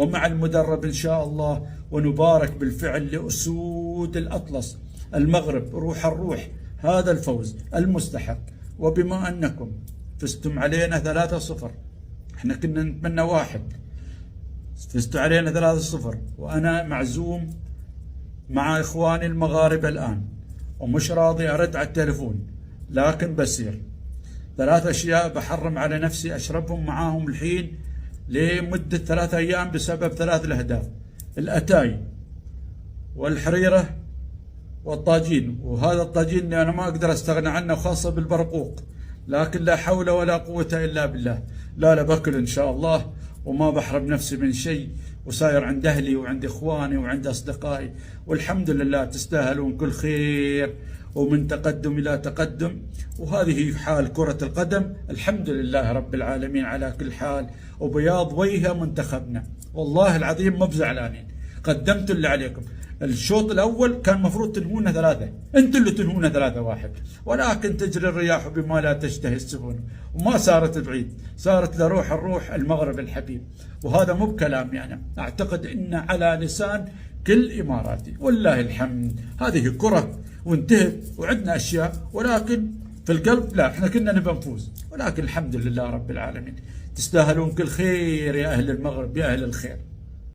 ومع المدرب إن شاء الله، ونبارك بالفعل لأسود الأطلس المغرب روح الروح هذا الفوز المستحق. وبما أنكم فزتم علينا 3-0، احنا كنا نتمنى 1، فزتوا علينا 3-0، وأنا معزوم مع إخواني المغاربة الآن ومش راضي أرد على التليفون، لكن بصير 3 أشياء بحرم على نفسي أشربهم معاهم الحين لمدة 3 أيام بسبب 3 الأهداف: الأتاي والحريرة والطاجين. وهذا الطاجين اللي أنا ما أقدر أستغنى عنه، وخاصة بالبرقوق، لكن لا حول ولا قوة إلا بالله. لا بأكل إن شاء الله، وما بحرم نفسي من شيء، وساير عند أهلي وعند إخواني وعند أصدقائي، والحمد لله تستاهلون كل خير، ومن تقدم إلى تقدم. وهذه حال كرة القدم، الحمد لله رب العالمين على كل حال. وبياض وجه منتخبنا، والله العظيم ما بزعلانين، قدمتوا اللي عليكم. الشوط الأول كان مفروض تنهونا 3، أنتوا اللي تنهونا 3-1، ولكن تجري الرياح بما لا تشتهي السفن، وما صارت بعيد، صارت لروح الروح المغرب الحبيب. وهذا مو بكلامي أنا، أعتقد إن على لسان كل إماراتي، والله الحمد. هذه كرة وانتهت، وعندنا أشياء، ولكن في القلب لا، احنا كنا نبى نفوز، ولكن الحمد لله رب العالمين. تستاهلون كل خير يا أهل المغرب، يا أهل الخير.